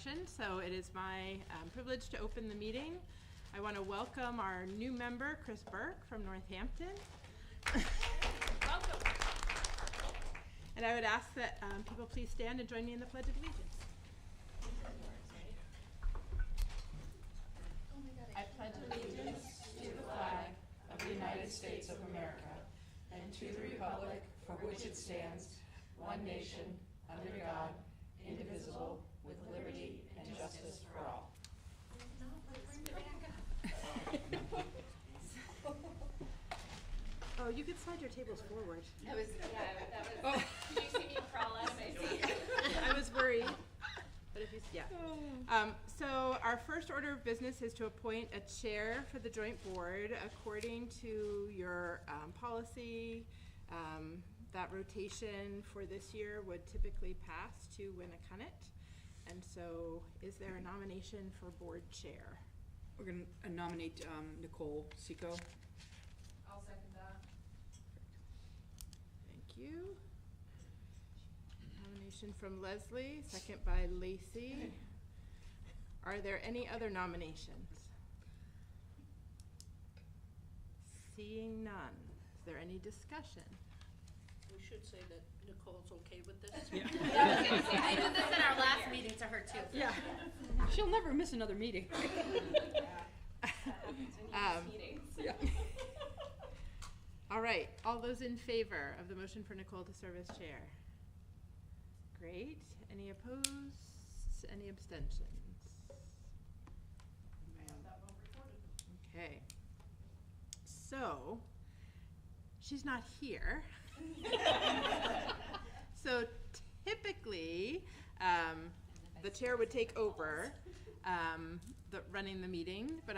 session, so it is my privilege to open the meeting. I want to welcome our new member, Chris Burke from Northampton. Welcome. And I would ask that people please stand and join me in the Pledge of Allegiance. I pledge allegiance to the flag of the United States of America and to the republic for which it stands, one nation, under God, indivisible, with liberty and justice for all. Oh, you could slide your tables forward. That was, did you see me crawl out of my seat? I was worried. But if you, so our first order of business is to appoint a chair for the joint board. According to your policy, that rotation for this year would typically pass to Winnicott. And so is there a nomination for board chair? We're going to nominate Nicole Seco. I'll second that. Thank you. Nomination from Leslie, second by Lacey. Are there any other nominations? Seeing none. Is there any discussion? We should say that Nicole's okay with this. Yeah. I was going to say, I did this in our last meeting to her too. Yeah. She'll never miss another meeting. Yeah. All right. All those in favor of the motion for Nicole to serve as chair? Great. Any opposed? Any abstentions? Okay. So, she's not here. So typically, the chair would take over running the meeting, but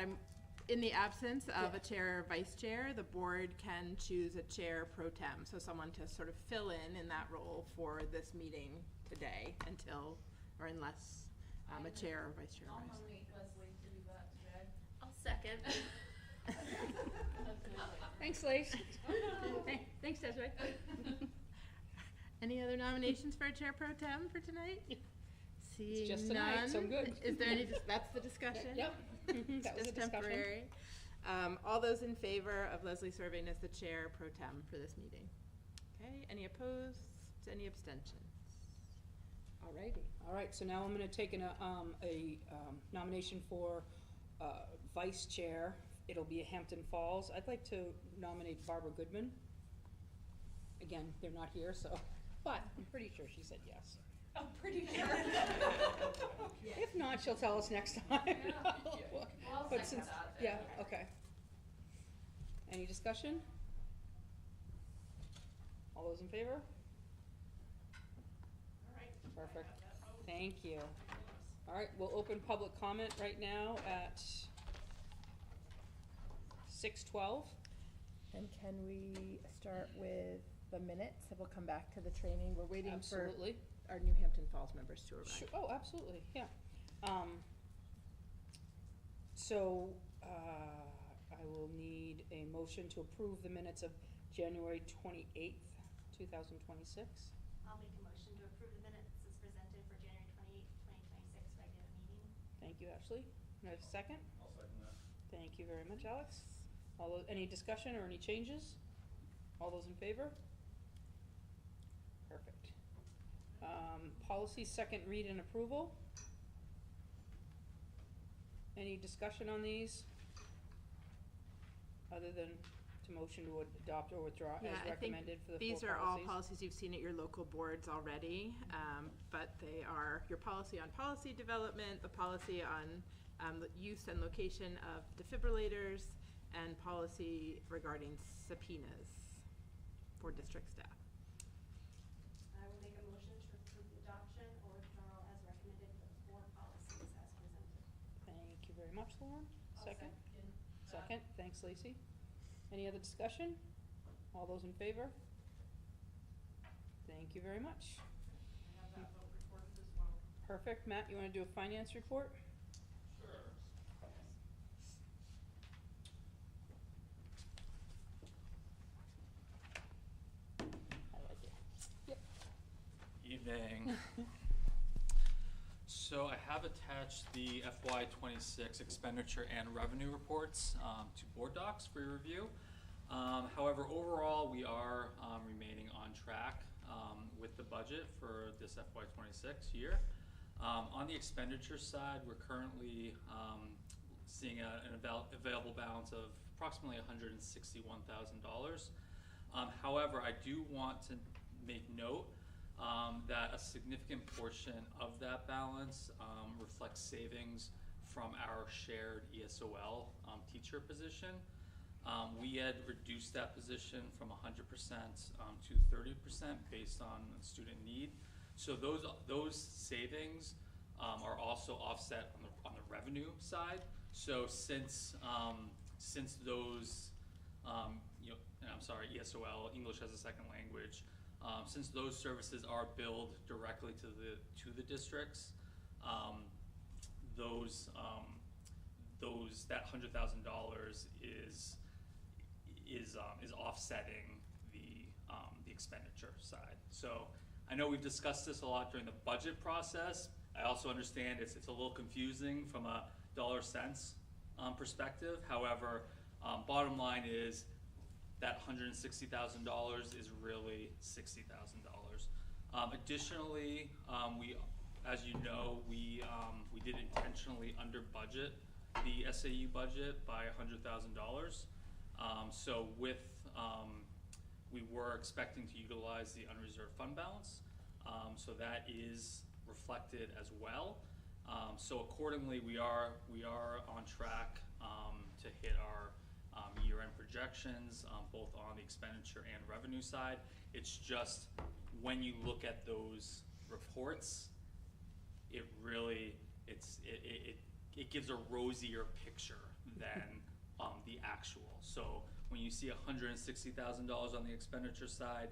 in the absence of a chair or vice chair, the board can choose a chair pro tem, so someone to sort of fill in that role for this meeting today unless a chair or vice chair I'll arrives. nominate Leslie to do that today. I'll second. Thanks, Lace. Thanks, Desiree. Any other nominations for a chair pro tem for tonight? Seeing just none. tonight, so I'm good. Is there any? That's the discussion. Yep. It's That was just a discussion. temporary. All those in favor of Leslie serving as the chair pro tem for this meeting? Okay. Any opposed? Any abstentions? All righty. All right, so now I'm going to take a nomination for vice chair. It'll be a Hampton Falls. I'd like to nominate Barbara Goodman. Again, they're not here, but I'm pretty sure she said yes. I'm pretty sure. If not, she'll tell us next time. Well, I'll But second since, that. yeah, okay. Any discussion? All those in favor? All right. Perfect. Thank you. All right, we'll open public comment right now at 6:12. And can we start with the minutes, and we'll come back to the training? We're waiting Absolutely. for our New Hampton Falls members to arrive. Sure. Oh, absolutely, yeah. So, I will need a motion to approve the minutes of January 28th, 2026. I'll make a motion to approve the minutes as presented for January 28th, 2026 regular meeting. Thank you, Ashley. Can I have a second? I'll second that. Thank you very much, Alex. Any discussion or any changes? All those in favor? Perfect. Policy second read and approval. Any discussion on these? Other than to motion to adopt or withdraw as recommended for the full policies? These are all policies you've seen at your local boards already, but they are your policy on policy development, the policy on the use and location of defibrillators, and policy regarding subpoenas for district staff. I will make a motion to approve the adoption or withdrawal as recommended for the four policies as presented. Thank you very much, Lauren. I'll Second? that. Second, thanks, Lacey. Any other discussion? All those in favor? Thank you very much. I have that vote recorded as well. Perfect. Matt, you want to do a finance report? Sure. I like it. Yep. Evening. So I have attached the FY26 expenditure and revenue reports to board docs for your review. However, overall, we are remaining on track with the budget for this FY26 year. On the expenditure side, we're currently seeing an available balance of approximately $161,000. However, I do want to make note that a significant portion of that balance reflects savings from our shared ESOL teacher position. We had reduced that position from 100% to 30% based on student need. So those savings are also offset on the revenue side. So since those ESOL, English as a second language, since those services are billed directly to the districts, that $100,000 is offsetting the expenditure side. So I know we've discussed this a lot during the budget process. I also understand it's a little confusing from a dollar cents perspective. However, bottom line is that $160,000 is really $60,000. Additionally, as you know, we did intentionally under budget the SAU budget by $100,000. So we were expecting to utilize the unreserved fund balance. So that is reflected as well. So accordingly, we are on track to hit our year-end projections, both on the expenditure and revenue side. It's just when you look at those reports, it gives a rosier picture than the actual. So when you see $160,000 on the expenditure side,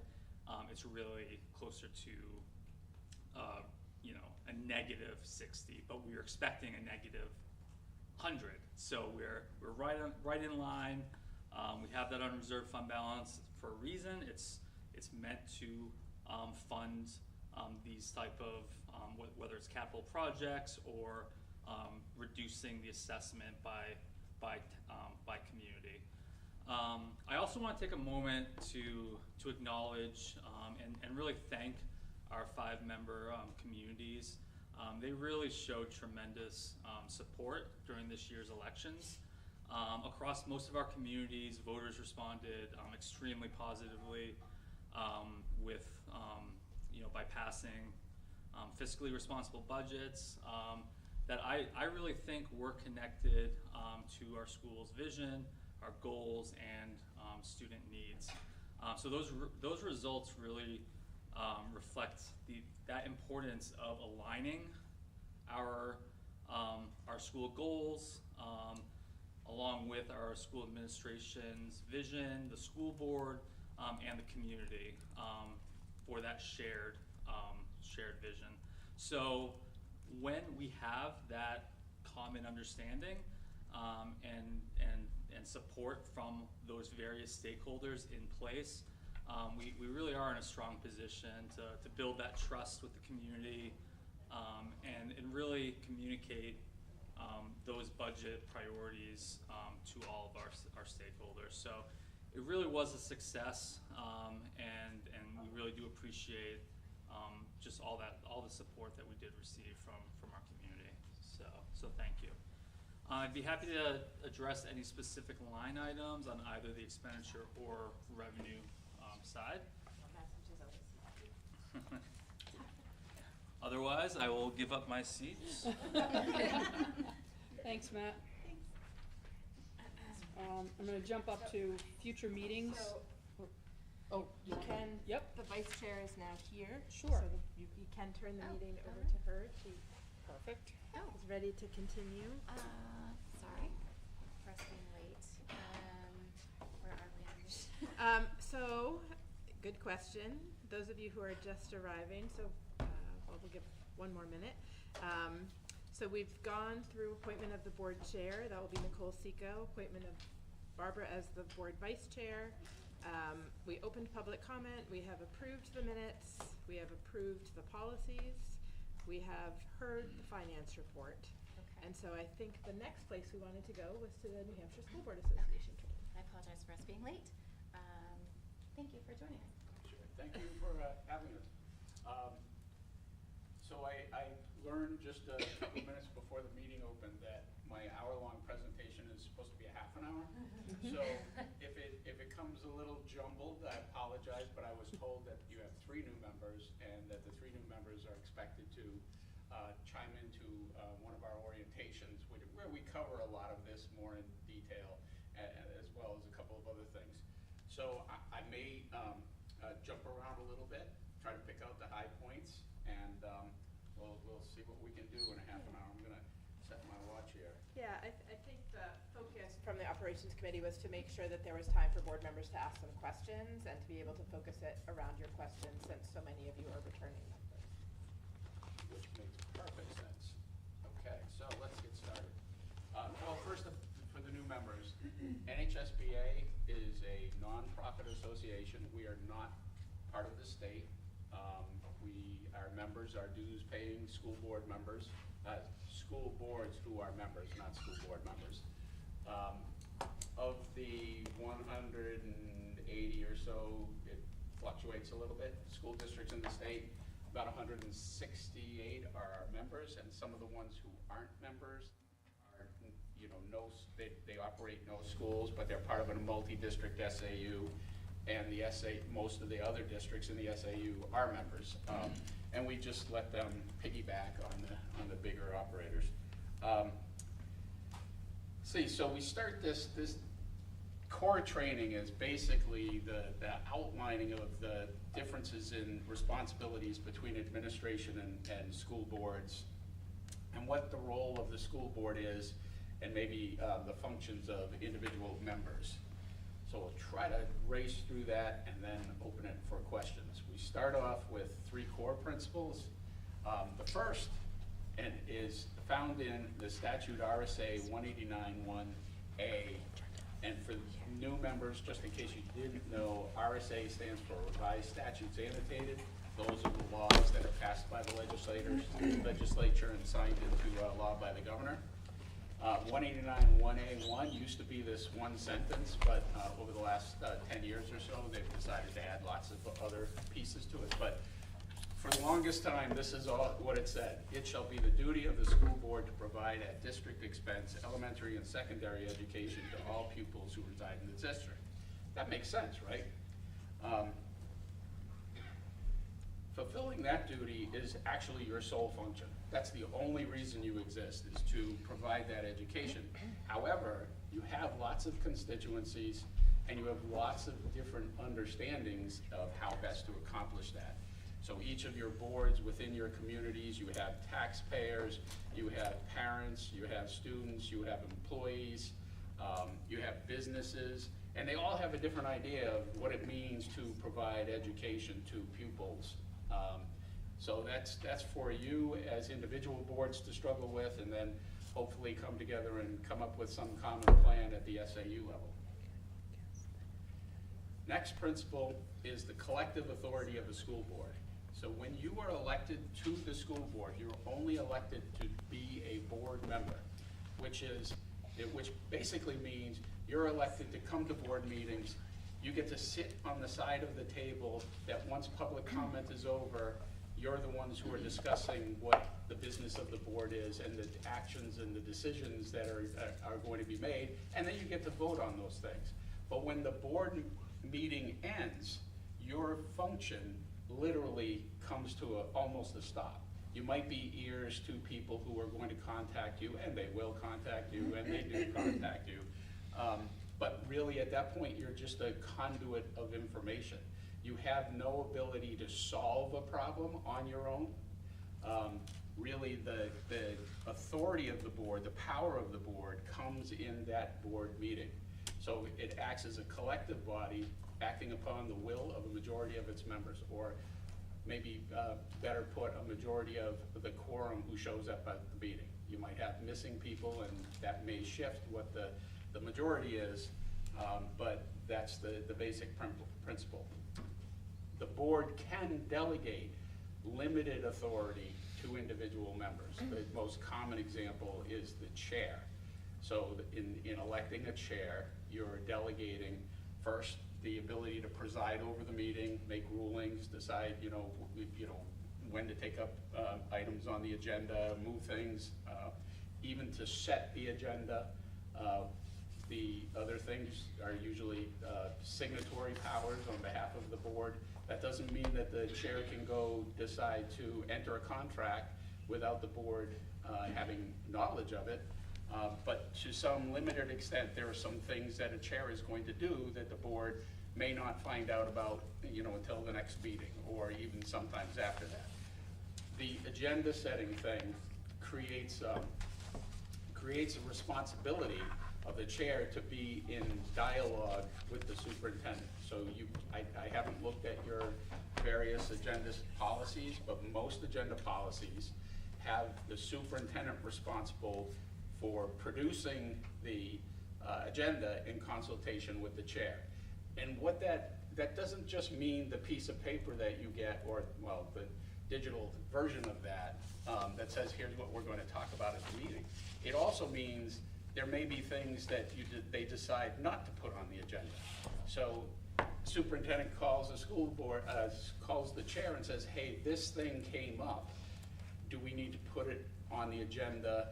it's really closer to a negative 60, but we were expecting a negative 100. So we're right in line. We have that unreserved fund balance for a reason. It's meant to fund these type of whether it's capital projects or reducing the assessment by community. I also want to take a moment to acknowledge and really thank our 5-member communities. They really showed tremendous support during this year's elections. Across most of our communities, voters responded extremely positively with by passing fiscally responsible budgets that I really think were connected to our school's vision, our goals, and student needs. So those results really reflect that importance of aligning our school goals along with our school administration's vision, the school board, and the community for that shared vision. So when we have that common understanding and support from those various stakeholders in place, we really are in a strong position to build that trust with the community and really communicate those budget priorities to all of our stakeholders. So it really was a success, and we really do appreciate just all the support that we did receive from our community. So thank you. I'd be happy to address any specific line items on either the expenditure or revenue side. Otherwise, I will give up my seat. Thanks, Matt. I'm going to jump up to future meetings. Oh, you can. Yep. The vice chair is now here. Sure. So you can turn the meeting over to her. She Perfect. is ready to continue. Sorry for us being late. Where are we on this? So, good question. Those of you who are just arriving, so we'll give one more minute. So we've gone through appointment of the board chair. That will be Nicole Seco. Appointment of Barbara as the board vice chair. We opened public comment. We have approved the minutes. We have approved the policies. we have heard the finance report. Okay. And so I think the next place we wanted to go was to the New Hampshire School Board Association training. I apologize for us being late. Thank you for joining us. Sure. Thank you for having us. So I learned just a couple minutes before the meeting opened that my hour-long presentation is supposed to be a half an hour. So if it comes a little jumbled, I apologize, but I was told that you have 3 new members and that the 3 new members are expected to chime into one of our orientations where we cover a lot of this more in detail as well as a couple of other things. So I may jump around a little bit, try to pick out the high points, and we'll see what we can do in a half an hour. I'm gonna set my watch here. Yeah, I think the focus from the Operations Committee was to make sure that there was time for board members to ask some questions and to be able to focus it around your questions since so many of you are returning members. Which makes perfect sense. Okay, so let's get started. Well, first for the new members, NHSBA is a nonprofit association. We are not part of the state. Our members are dues-paying school board members, school boards who are members, not school board members. Of the 180 or so, it fluctuates a little bit, school districts in the state, about 168 are our members, and some of the ones who aren't members are, they operate no schools, but they're part of a multi-district SAU, and most of the other districts in the SAU are members. And we just let them piggyback on the bigger operators. So we start this core training is basically the outlining of the differences in responsibilities between administration and school boards, and what the role of the school board is, and maybe the functions of individual members. So we'll try to race through that and then open it for questions. We start off with 3 core principles. The first is found in the statute RSA 189(1)A. And for new members, just in case you didn't know, RSA stands for Revised Statutes Annotated. Those are the laws that are passed by the legislature and signed into law by the governor. 189(1)A1 used to be this one sentence, but over the last 10 years or so, they've decided to add lots of other pieces to it. But for the longest time, this is all what it said. It shall be the duty of the school board to provide at district expense elementary and secondary education to all pupils who reside in the district. That makes sense, right? Fulfilling that duty is actually your sole function. That's the only reason you exist, is to provide that education. However, you have lots of constituencies and you have lots of different understandings of how best to accomplish that. So each of your boards within your communities, you have taxpayers, you have parents, you have students, you have employees, you have businesses, and they all have a different idea of what it means to provide education to pupils. So that's for you as individual boards to struggle with, and then hopefully come together and come up with some common plan at the SAU level. Next principle is the collective authority of the school board. So when you are elected to the school board, you're only elected to be a board member, which basically means you're elected to come to board meetings. You get to sit on the side of the table that once public comment is over, you're the ones who are discussing what the business of the board is and the actions and the decisions that are going to be made, and then you get to vote on those things. But when the board meeting ends, your function literally comes to almost a stop. You might be ears to people who are going to contact you, and they will contact you, and they do contact you. But really at that point, you're just a conduit of information. You have no ability to solve a problem on your own. Really the authority of the board, the power of the board comes in that board meeting. So it acts as a collective body acting upon the will of a majority of its members, or maybe better put, a majority of the quorum who shows up at the meeting. You might have missing people, and that may shift what the majority is, but that's the basic principle. The board can delegate limited authority 2 individual members. The most common example is the chair. So in electing a chair, you're delegating first the ability to preside over the meeting, make rulings, decide, when to take up items on the agenda, move things, even to set the agenda. The other things are usually signatory powers on behalf of the board. That doesn't mean that the chair can go decide to enter a contract without the board having knowledge of it. But to some limited extent, there are some things that a chair is going to do that the board may not find out about, until the next meeting, or even sometimes after that. The agenda setting thing creates a responsibility of the chair to be in dialogue with the superintendent. So I haven't looked at your various agenda policies, but most agenda policies have the superintendent responsible for producing the agenda in consultation with the chair. And what that doesn't just mean the piece of paper that you get, or, well, the digital version of that that says, here's what we're going to talk about at the meeting. It also means there may be things that they decide not to put on the agenda. So superintendent calls the school board, calls the chair and says, hey, this thing came up. Do we need to put it on the agenda?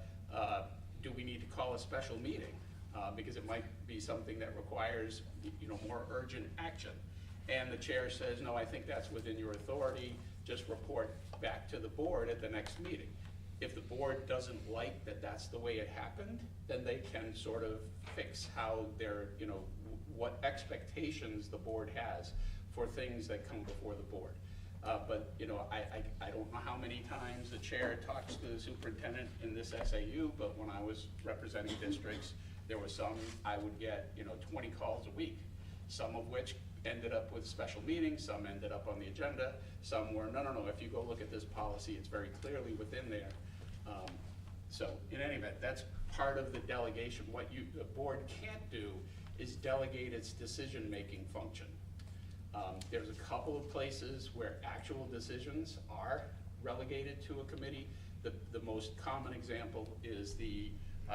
Do we need to call a special meeting? Because it might be something that requires, more urgent action. And the chair says, no, I think that's within your authority. Just report back to the board at the next meeting. If the board doesn't like that that's the way it happened, then they can sort of fix how they're, what expectations the board has for things that come before the board. But I don't know how many times the chair talks to the superintendent in this SAU, but when I was representing districts, there was some, I would get 20 calls a week, some of which ended up with special meetings, some ended up on the agenda, some were, no, if you go look at this policy, it's very clearly within there. So in any event, that's part of the delegation. What the board can't do is delegate its decision-making function. There's a couple of places where actual decisions are relegated to a committee. The most common example is the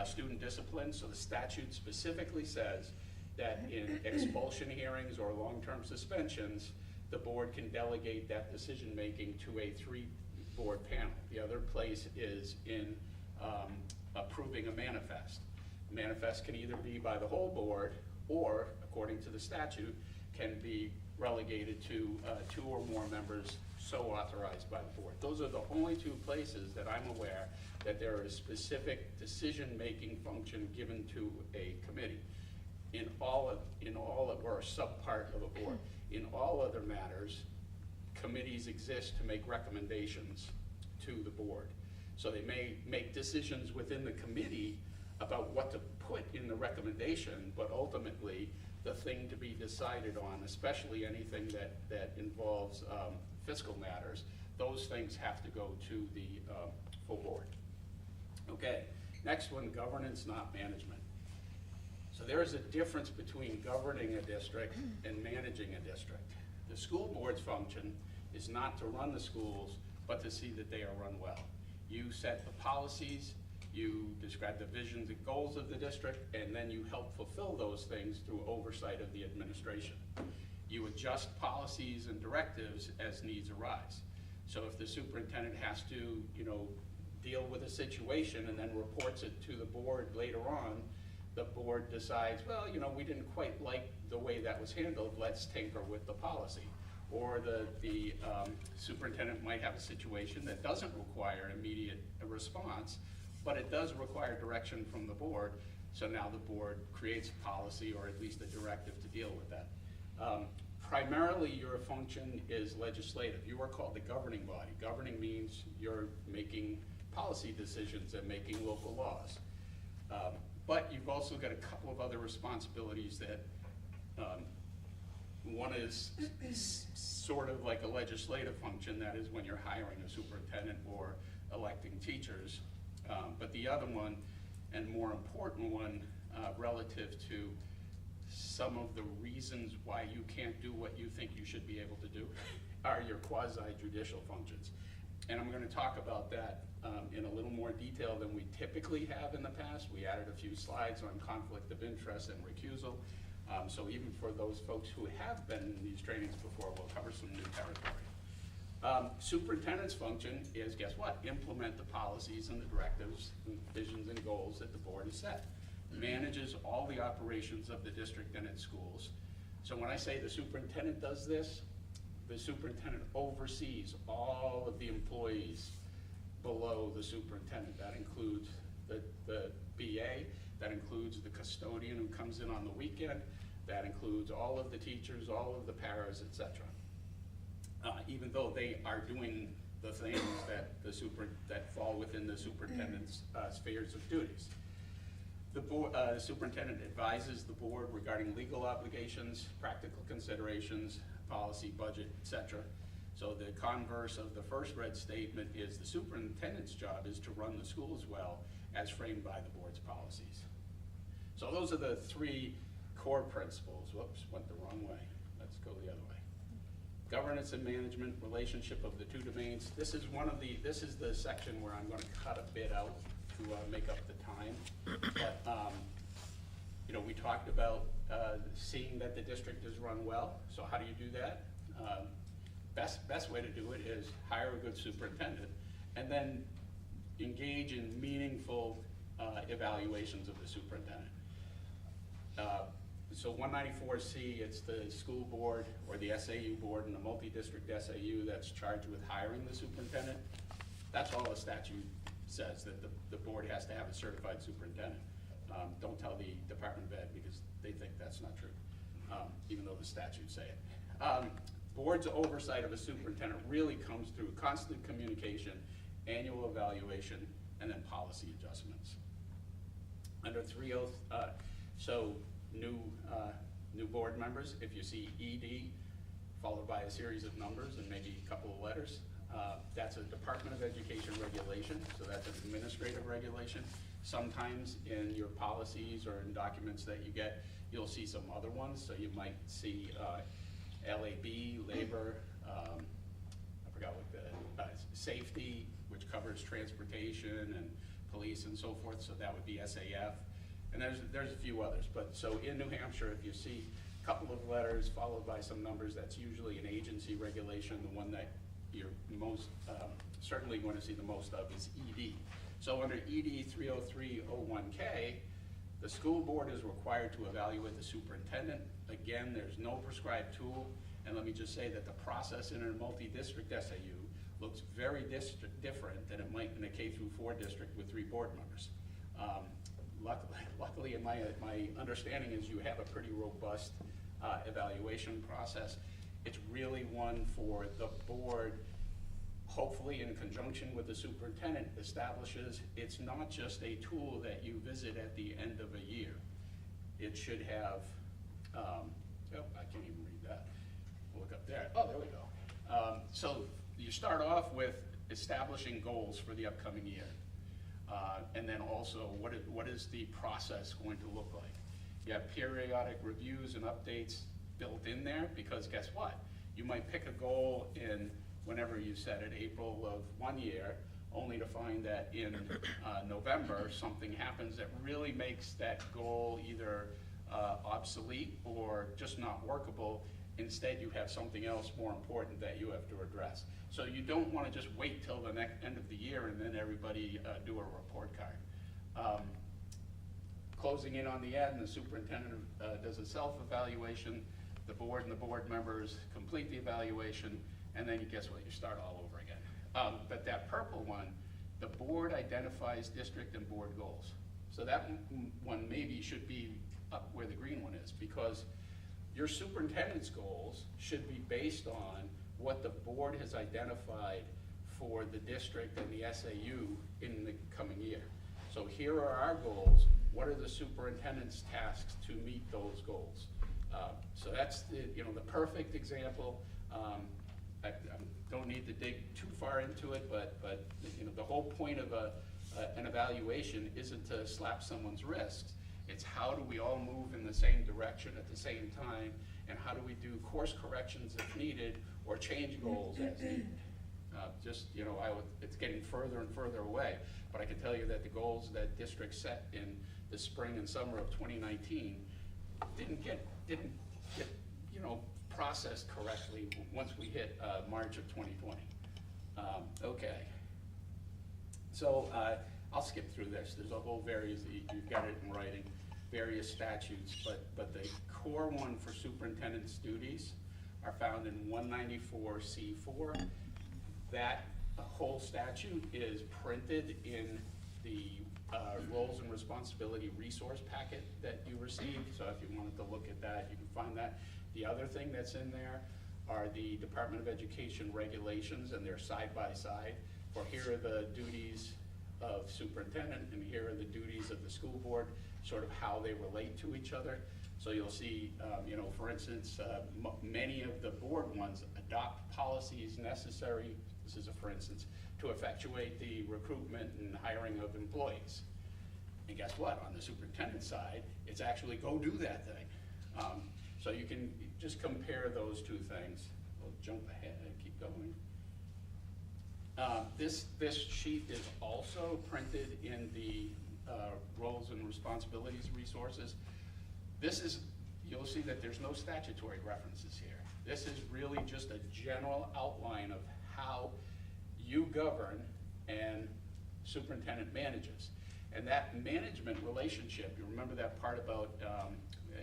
student discipline. So the statute specifically says that in expulsion hearings or long-term suspensions, the board can delegate that decision-making to a 3-board panel. The other place is in approving a manifest. A manifest can either be by the whole board or, according to the statute, can be relegated to 2 or more members so authorized by the board. Those are the only 2 places that I'm aware that there is specific decision-making function given to a committee. In all or a subpart of a board. In all other matters, committees exist to make recommendations to the board. So they may make decisions within the committee about what to put in the recommendation, but ultimately the thing to be decided on, especially anything that involves fiscal matters, those things have to go to the full board. Okay, next one, governance, not management. So there is a difference between governing a district and managing a district. The school board's function is not to run the schools, but to see that they are run well. You set the policies, you describe the visions and goals of the district, and then you help fulfill those things through oversight of the administration. You adjust policies and directives as needs arise. So if the superintendent has to, deal with a situation and then reports it to the board later on, the board decides, well, we didn't quite like the way that was handled, let's tinker with the policy. Or the superintendent might have a situation that doesn't require immediate response, but it does require direction from the board, so now the board creates a policy or at least a directive to deal with that. Primarily your function is legislative. You are called the governing body. Governing means you're making policy decisions and making local laws. But you've also got a couple of other responsibilities that one is sort of like a legislative function, that is when you're hiring a superintendent or electing teachers. But the other one, and more important one, relative to some of the reasons why you can't do what you think you should be able to do, are your quasi-judicial functions. And I'm gonna talk about that in a little more detail than we typically have in the past. We added a few slides on conflict of interest and recusal. So even for those folks who have been in these trainings before, we'll cover some new territory. Superintendent's function is, guess what? Implement the policies and the directives, and visions and goals that the board has set. Manages all the operations of the district and its schools. So when I say the superintendent does this, the superintendent oversees all of the employees below the superintendent. That includes the BA, that includes the custodian who comes in on the weekend, that includes all of the teachers, all of the paras, et cetera. Even though they are doing the things that fall within the superintendent's spheres of duties. The superintendent advises the board regarding legal obligations, practical considerations, policy, budget, etc. So the converse of the first red statement is the superintendent's job is to run the schools well as framed by the board's policies. So those are the three core principles. Whoops, went the wrong way. Let's go the other way. Governance and management, relationship of the two domains. This is the section where I'm going to cut a bit out to make up the time. But you know, we talked about seeing that the district is run well. So how do you do that? Best way to do it is hire a good superintendent and then engage in meaningful evaluations of the superintendent. So 194C, it's the school board or the SAU board and the multi-district SAU that's charged with hiring the superintendent. That's all the statute says, that the board has to have a certified superintendent. Don't tell the Department of Ed because they think that's not true, even though the statutes say it. Board's oversight of a superintendent really comes through constant communication, annual evaluation, and then policy adjustments. Under 30, so new board members, if you see ED followed by a series of numbers and maybe a couple of letters, that's a Department of Education regulation, so that's an administrative regulation. Sometimes in your policies or in documents that you get, you'll see some other ones, so you might see LAB, labor, I forgot what the, safety, which covers transportation and police and so forth, so that would be SAF. And there's a few others, but so in New Hampshire, if you see a couple of letters followed by some numbers, that's usually an agency regulation. The one that you're most certainly going to see the most of is ED. So under ED 30301K, the school board is required to evaluate the superintendent. Again, there's no prescribed tool, and let me just say that the process in a multi-district SAU looks very different than it might in a K-4 district with 3 board members. Luckily, in my understanding is you have a pretty robust evaluation process. It's really one for the board, hopefully in conjunction with the superintendent, establishes it's not just a tool that you visit at the end of a year. It should have, oh, I can't even read that. We'll look up there. Oh, there we go. So you start off with establishing goals for the upcoming year. And then also, what is the process going to look like? You have periodic reviews and updates built in there, because guess what? You might pick a goal in, whenever you set it, April of one year, only to find that in November, something happens that really makes that goal either obsolete or just not workable. Instead, you have something else more important that you have to address. So you don't want to just wait till the end of the year and then everybody do a report card. Closing in on the end, the superintendent does a self-evaluation. The board and the board members complete the evaluation, and then guess what? You start all over again. But that purple one, the board identifies district and board goals. So that one maybe should be up where the green one is, because your superintendent's goals should be based on what the board has identified for the district and the SAU in the coming year. So here are our goals. What are the superintendent's tasks to meet those goals? So that's the perfect example. I don't need to dig too far into it, but the whole point of an evaluation isn't to slap someone's wrists. It's how do we all move in the same direction at the same time, and how do we do course corrections if needed or change goals as needed. Just, you know, it's getting further and further away, but I can tell you that the goals that districts set in the spring and summer of 2019 didn't get, you know, processed correctly once we hit March of 2020. Okay. So I'll skip through this. There's a whole you've got it in writing, various statutes, but the core one for superintendent's duties are found in 194C4. That whole statute is printed in the roles and responsibility resource packet that you received. So if you wanted to look at that, you can find that. The other thing that's in there are the Department of Education regulations, and they're side by side. For here are the duties of superintendent, and here are the duties of the school board, sort of how they relate to each other. So you'll see, you know, for instance, many of the board ones adopt policies necessary, this is a for instance, to effectuate the recruitment and hiring of employees. And guess what? On the superintendent side, it's actually go do that thing. So you can just compare those two things. We'll jump ahead and keep going. This sheet is also printed in the roles and responsibilities resources. You'll see that there's no statutory references here. This is really just a general outline of how you govern and superintendent manages. And that management relationship, you remember that part about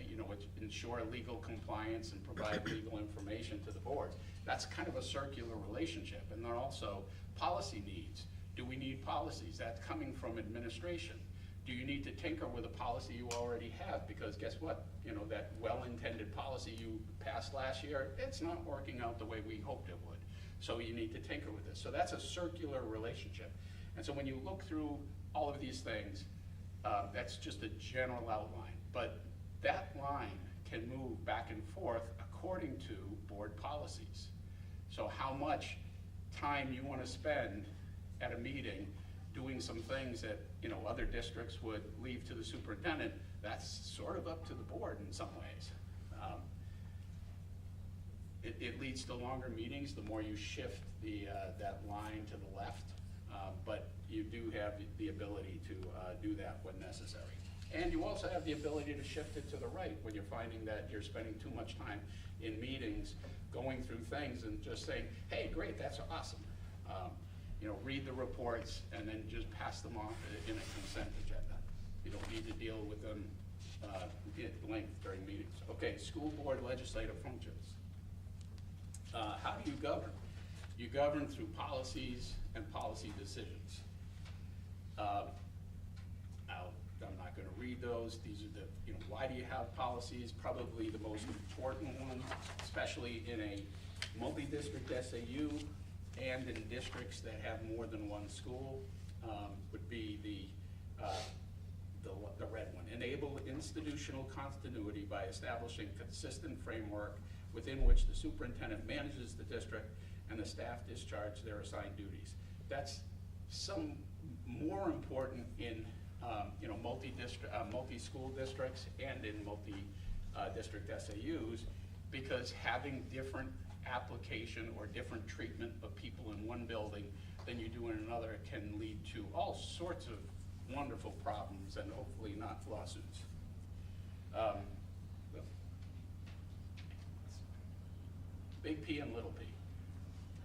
you know, ensure legal compliance and provide legal information to the boards. That's kind of a circular relationship. And then also policy needs. Do we need policies? That's coming from administration. Do you need to tinker with a policy you already have? Because guess what? You know, that well-intended policy you passed last year, it's not working out the way we hoped it would. So you need to tinker with this. So that's a circular relationship. And so when you look through all of these things, that's just a general outline. But that line can move back and forth according to board policies. So how much time you want to spend at a meeting doing some things that, you know, other districts would leave to the superintendent, that's sort of up to the board in some ways. It leads to longer meetings the more you shift that line to the left, but you do have the ability to do that when necessary. And you also have the ability to shift it to the right when you're finding that you're spending too much time in meetings going through things and just saying, hey, great, that's awesome. You know, read the reports and then just pass them off in a consent agenda. You don't need to deal with them at length during meetings. Okay, school board legislative functions. How do you govern? You govern through policies and policy decisions. I'm not going to read those. These are the, you know, why do you have policies? Probably the most important one, especially in a multi-district SAU and in districts that have more than one school, would be the red one. Enable institutional continuity by establishing consistent framework within which the superintendent manages the district and the staff discharge their assigned duties. That's some more important in you know, multi-school districts and in multi-district SAUs, because having different application or different treatment of people in one building than you do in another can lead to all sorts of wonderful problems and hopefully not lawsuits. Big P and little p.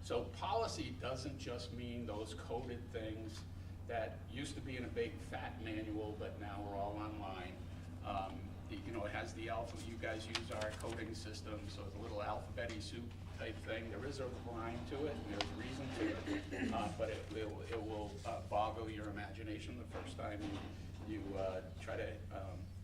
So policy doesn't just mean those coded things that used to be in a big fat manual, but now we're all online. You know, it has the alpha, you guys use our coding system, so it's a little alphabet-y soup type thing. There is a line to it, and there's reason to it, but it will boggle your imagination the first time you try to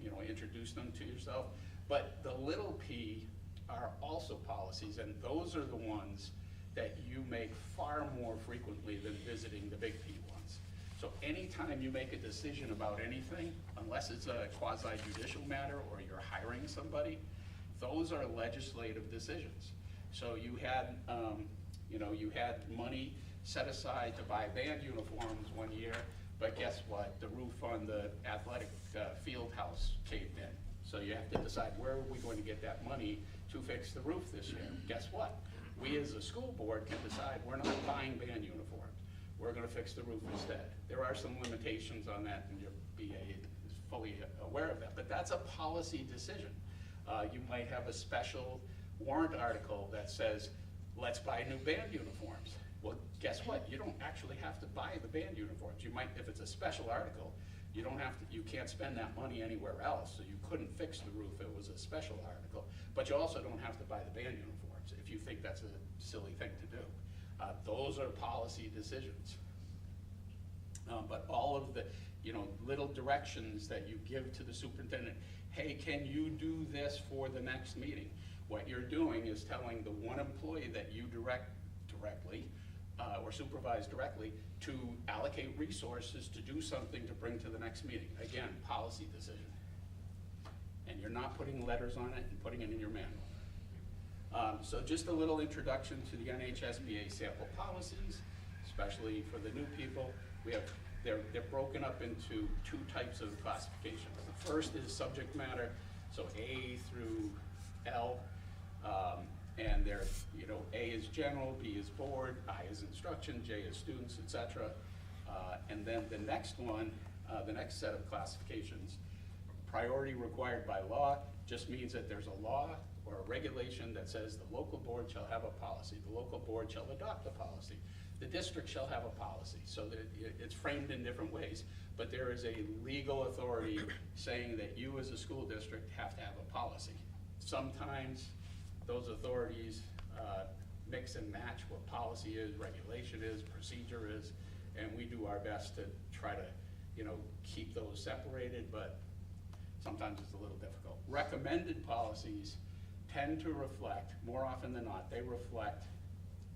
you know, introduce them to yourself. But the little p are also policies, and those are the ones that you make far more frequently than visiting the big P ones. So anytime you make a decision about anything, unless it's a quasi-judicial matter or you're hiring somebody, those are legislative decisions. So you had, you know, you had money set aside to buy band uniforms one year, but guess what? The roof on the athletic field house caved in. So you have to decide, where are we going to get that money to fix the roof this year? Guess what? We as a school board can decide we're not buying band uniforms. We're gonna fix the roof instead. There are some limitations on that, and your BA is fully aware of that, but that's a policy decision. You might have a special warrant article that says, let's buy new band uniforms. Well, guess what? You don't actually have to buy the band uniforms. You might, if it's a special article, you don't have to, you can't spend that money anywhere else, so you couldn't fix the roof if it was a special article. But you also don't have to buy the band uniforms if you think that's a silly thing to do. Those are policy decisions. But all of the, little directions that you give to the superintendent, hey, can you do this for the next meeting? What you're doing is telling the one employee that you directly or supervise directly to allocate resources to do something to bring to the next meeting. Again, policy decision. And you're not putting letters on it and putting it in your manual. So just a little introduction to the NHSBA sample policies, especially for the new people. They're broken up into two types of classifications. The first is subject matter, so A through L. And they're, A is general, B is board, I is instruction, J is students, etc. And then the next one, the next set of classifications, priority required by law, just means that there's a law or a regulation that says the local board shall have a policy, the local board shall adopt a policy, the district shall have a policy. So that it's framed in different ways, but there is a legal authority saying that you as a school district have to have a policy. Sometimes those authorities mix and match what policy is, regulation is, procedure is, and we do our best to try to, keep those separated, but sometimes it's a little difficult. Recommended policies tend to reflect, more often than not, they reflect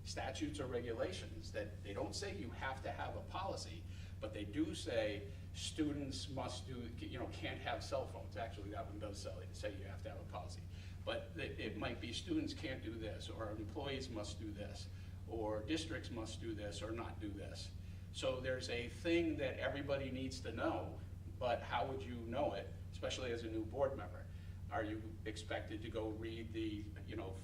statutes or regulations that they don't say you have to have a policy, but they do say students must do, can't have cell phones. Actually, that one does say you have to have a policy. But it might be students can't do this, or employees must do this, or districts must do this or not do this. So there's a thing that everybody needs to know, but how would you know it, especially as a new board member? Are you expected to go read the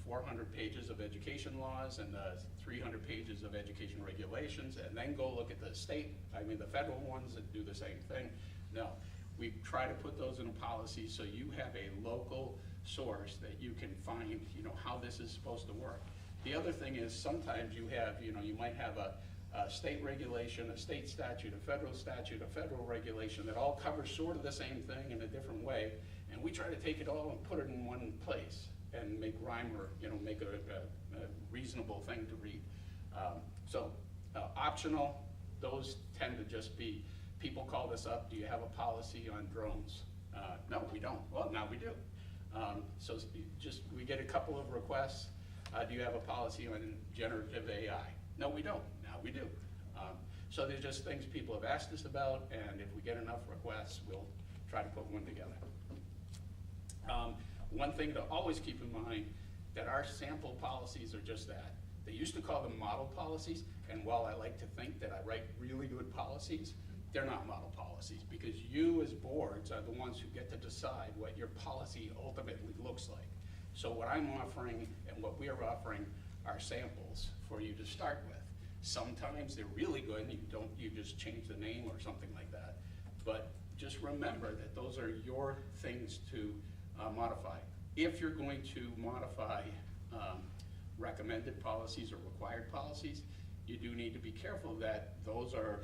400 pages of education laws and the 300 pages of education regulations and then go look at the the federal ones that do the same thing? No. We try to put those in a policy so you have a local source that you can find, how this is supposed to work. The other thing is sometimes you have, you might have a state regulation, a state statute, a federal regulation that all covers sort of the same thing in a different way, and we try to take it all and put it in one place and make rhyme or, make a reasonable thing to read. Optional, those tend to just be, people call us up, do you have a policy on drones? No, we don't. Well, now we do. We get a couple of requests. Do you have a policy on generative AI? No, we don't. Now we do. So there's just things people have asked us about, and if we get enough requests, we'll try to put one together. One thing to always keep in mind, that our sample policies are just that. They used to call them model policies, and while I like to think that I write really good policies, they're not model policies, because you as boards are the ones who get to decide what your policy ultimately looks like. So what I'm offering and what we are offering are samples for you to start with. Sometimes they're really good and you just change the name or something like that. But just remember that those are your things to modify. If you're going to modify recommended policies or required policies, you do need to be careful that those are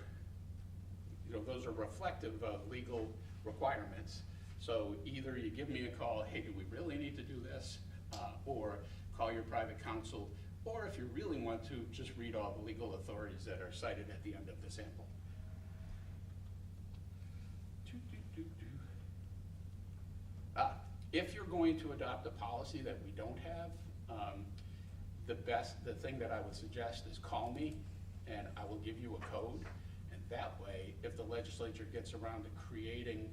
reflective of legal requirements. So either you give me a call, hey, do we really need to do this? Or call your private counsel, or if you really want to, just read all the legal authorities that are cited at the end of the sample. If you're going to adopt a policy that we don't have, the thing that I would suggest is call me and I will give you a code. And that way, if the legislature gets around to creating,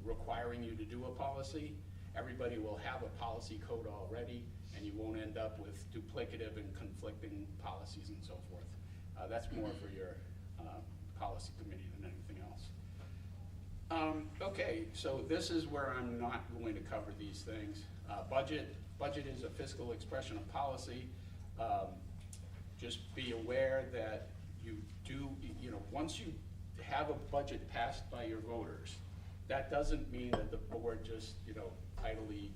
requiring you to do a policy, everybody will have a policy code already, and you won't end up with duplicative and conflicting policies and so forth. That's more for your policy committee than anything else. Okay, so this is where I'm not going to cover these things. Budget is a fiscal expression of policy. Just be aware that you do, once you have a budget passed by your voters, that doesn't mean that the board just, idly,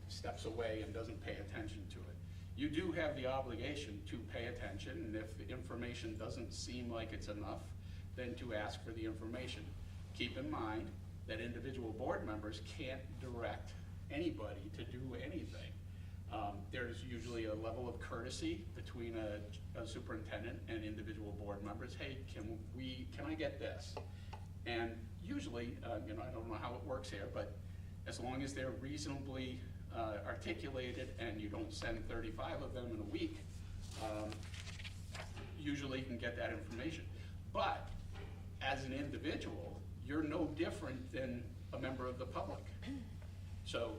steps away and doesn't pay attention to it. You do have the obligation to pay attention, and if the information doesn't seem like it's enough, then to ask for the information. Keep in mind that individual board members can't direct anybody to do anything. There's usually a level of courtesy between a superintendent and individual board members. Hey, can I get this? And usually, I don't know how it works here, but as long as they're reasonably articulated and you don't send 35 of them in a week, usually you can get that information. But as an individual, you're no different than a member of the public. So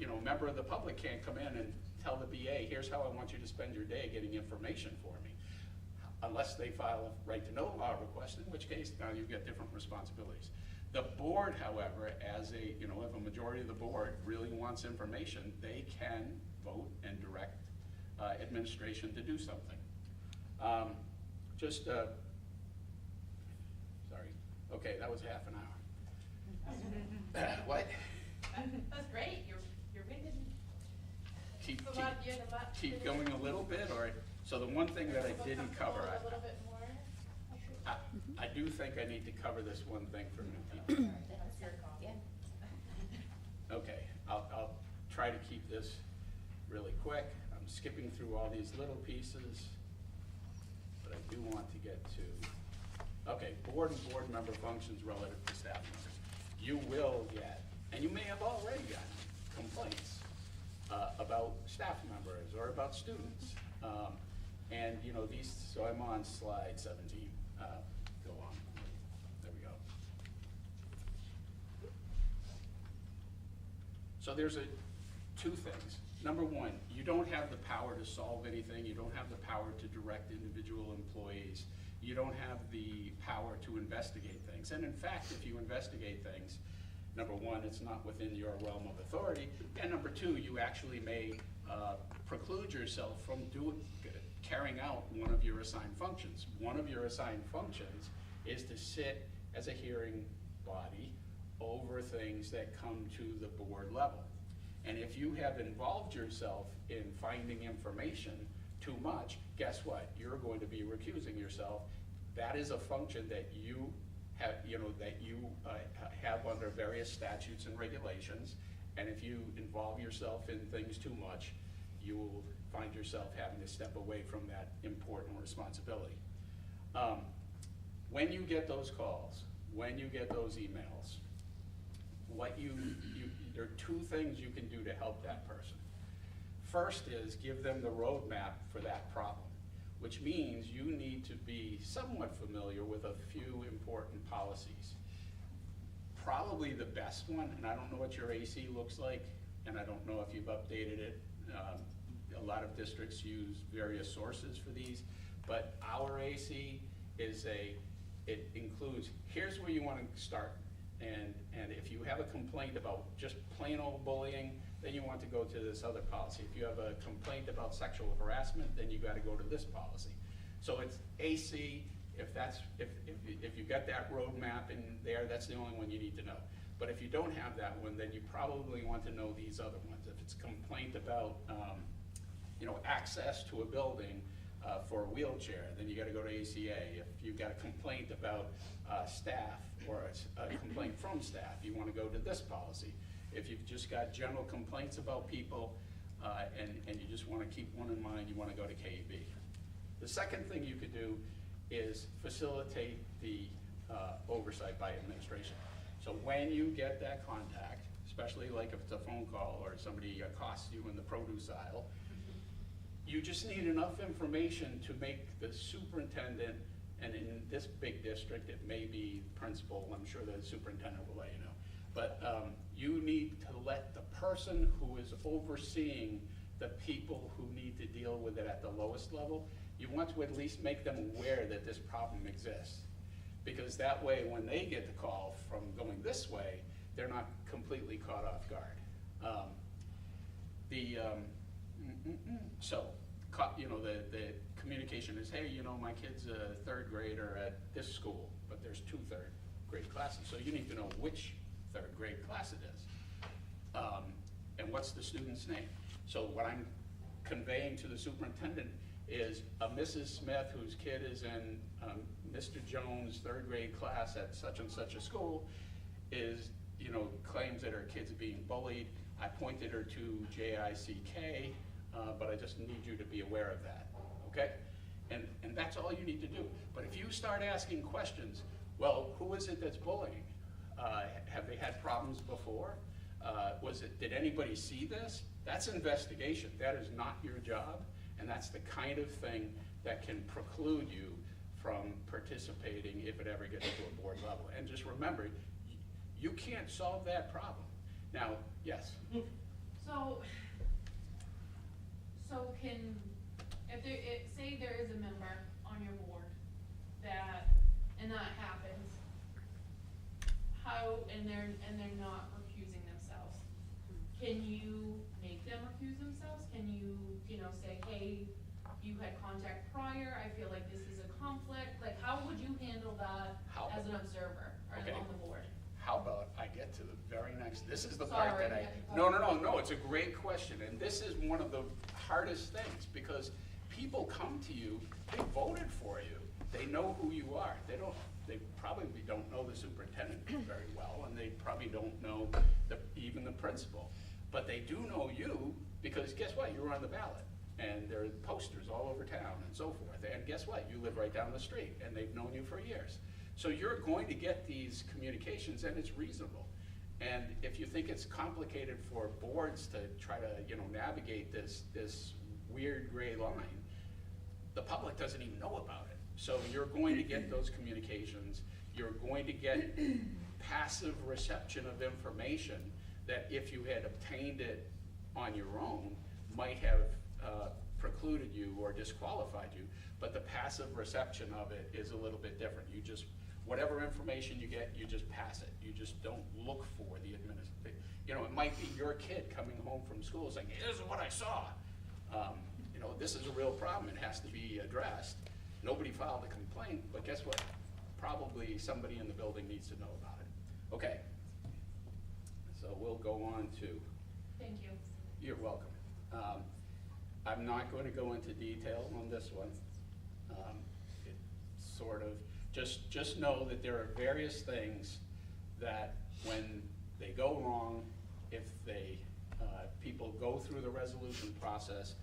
a member of the public can't come in and tell the BA, here's how I want you to spend your day getting information for me, unless they file a right to know law request, in which case now you get different responsibilities. The board, however, as if a majority of the board really wants information, they can vote and direct administration to do something. Sorry, okay, that was half an hour. What? That's great, you're winning. Keep going a little bit, or, so the one thing that I didn't cover, A little bit more. I do think I need to cover this one thing for new people. That's your call. Yeah. Okay, I'll try to keep this really quick. I'm skipping through all these little pieces, but I do want to get to, okay, board and board member functions relative to staff members. You will get, and you may have already gotten, complaints about staff members or about students. And these, so I'm on slide 17. Go on. There we go. So there's two things. Number one, you don't have the power to solve anything. You don't have the power to direct individual employees. You don't have the power to investigate things. And in fact, if you investigate things, number one, it's not within your realm of authority. And number two, you actually may preclude yourself from carrying out one of your assigned functions. One of your assigned functions is to sit as a hearing body over things that come to the board level. And if you have involved yourself in finding information too much, guess what? You're going to be recusing yourself. That is a function that you have, have under various statutes and regulations. And if you involve yourself in things too much, you will find yourself having to step away from that important responsibility. When you get those calls, when you get those emails, there are two things you can do to help that person. First is give them the roadmap for that problem, which means you need to be somewhat familiar with a few important policies. Probably the best one, and I don't know what your AC looks like, and I don't know if you've updated it. A lot of districts use various sources for these, but our AC is it includes, here's where you want to start. And if you have a complaint about just plain old bullying, then you want to go to this other policy. If you have a complaint about sexual harassment, then you got to go to this policy. So it's AC. If you got that roadmap in there, that's the only one you need to know. But if you don't have that one, then you probably want to know these other ones. If it's a complaint about access to a building for a wheelchair, then you got to go to ACA. If you've got a complaint about staff or a complaint from staff, you want to go to this policy. If you've just got general complaints about people and you just want to keep one in mind, you want to go to KEB. The second thing you could do is facilitate the oversight by administration. So when you get that contact, especially like if it's a phone call or somebody accosts you in the produce aisle, you just need enough information to make the superintendent, and in this big district, it may be principal, I'm sure the superintendent will let you know, but you need to let the person who is overseeing the people who need to deal with it at the lowest level, you want to at least make them aware that this problem exists. Because that way, when they get the call from going this way, they're not completely caught off guard. So, you know, the communication is, hey, you know, my kid's a third grader at this school, but there's 2 third grade classes, so you need to know which third grade class it is. And what's the student's name? So what I'm conveying to the superintendent is a Mrs. Smith whose kid is in Mr. Jones' third grade class at such and such a school is, you know, claims that her kid's being bullied. I pointed her to JICK, but I just need you to be aware of that, okay? And that's all you need to do. But if you start asking questions, well, who is it that's bullying? Have they had problems before? Did anybody see this? That's investigation. That is not your job, and that's the kind of thing that can preclude you from participating if it ever gets to a board level. And just remember, you can't solve that problem. Now, yes? So can, say there is a member on your board and that happens, and they're not recusing themselves, can you make them recuse themselves? Can you, say, hey, you had contact prior, I feel like this is a conflict, like how would you handle that as an observer or Okay. on the board? How about I get to the very next, this is the part that no, it's a great question, and this is one of the hardest things, because people come to you, they voted for you, they know who you are, they probably don't know the superintendent very well, and they probably don't know even the principal, but they do know you, because guess what, you were on the ballot, and there are posters all over town and so forth, and guess what, you live right down the street, and they've known you for years. So you're going to get these communications, and it's reasonable. And if you think it's complicated for boards to try to, navigate this weird gray line, the public doesn't even know about it. So you're going to get those communications. You're going to get passive reception of information that if you had obtained it on your own might have precluded you or disqualified you. But the passive reception of it is a little bit different. You just, whatever information you get, you just pass it. You just don't look for the administration. It might be your kid coming home from school saying, "This is what I saw." This is a real problem. It has to be addressed. Nobody filed a complaint, but guess what? Probably somebody in the building needs to know about it. Okay. So we'll go on to. Thank you. You're welcome. I'm not going to go into detail on this one. It's sort of, just know that there are various things that when they go wrong, if they, people go through the resolution process,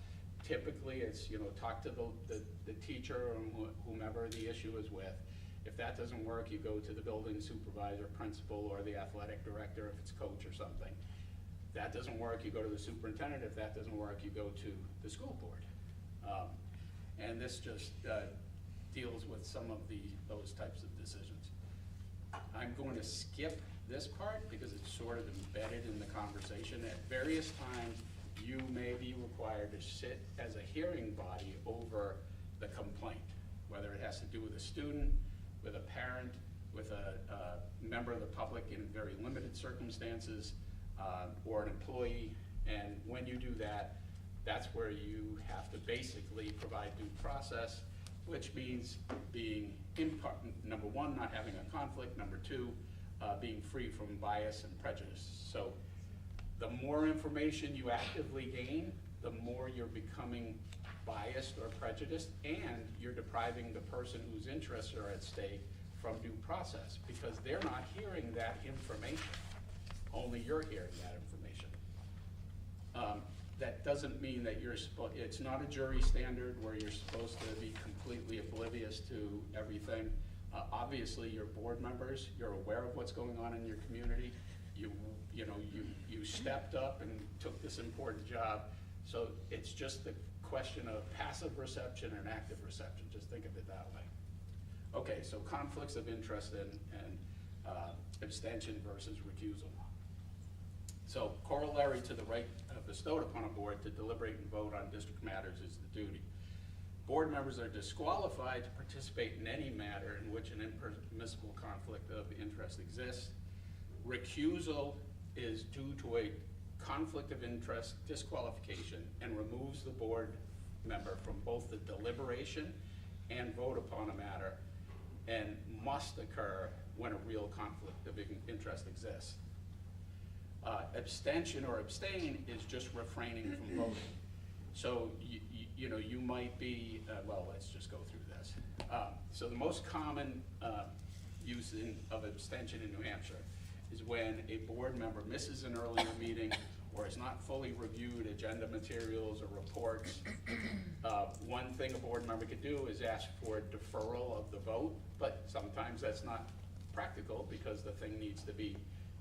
typically it's, talk to the teacher or whomever the issue is with. If that doesn't work, you go to the building supervisor, principal, or the athletic director if it's coach or something. That doesn't work, you go to the superintendent. If that doesn't work, you go to the school board. And this just deals with some of those types of decisions. I'm going to skip this part because it's sort of embedded in the conversation. At various times, you may be required to sit as a hearing body over the complaint, whether it has to do with a student, with a parent, with a member of the public in very limited circumstances, or an employee. And when you do that, that's where you have to basically provide due process, which means being number one, not having a conflict, number two, being free from bias and prejudice. So the more information you actively gain, the more you're becoming biased or prejudiced, and you're depriving the person whose interests are at stake from due process, because they're not hearing that information. Only you're hearing that information. That doesn't mean that it's not a jury standard where you're supposed to be completely oblivious to everything. Obviously, you're board members, you're aware of what's going on in your community. You stepped up and took this important job. So it's just the question of passive reception and active reception. Just think of it that way. Okay, so conflicts of interest and abstention versus recusal. So corollary to the right bestowed upon a board to deliberate and vote on district matters is the duty. Board members are disqualified to participate in any matter in which an impermissible conflict of interest exists. Recusal is due to a conflict of interest disqualification and removes the board member from both the deliberation and vote upon a matter, and must occur when a real conflict of interest exists. Abstention or abstain is just refraining from voting. So you know, you might be, well, let's just go through this. So the most common use of abstention in New Hampshire is when a board member misses an earlier meeting or has not fully reviewed agenda materials or reports. One thing a board member could do is ask for deferral of the vote, but sometimes that's not practical because the thing needs to be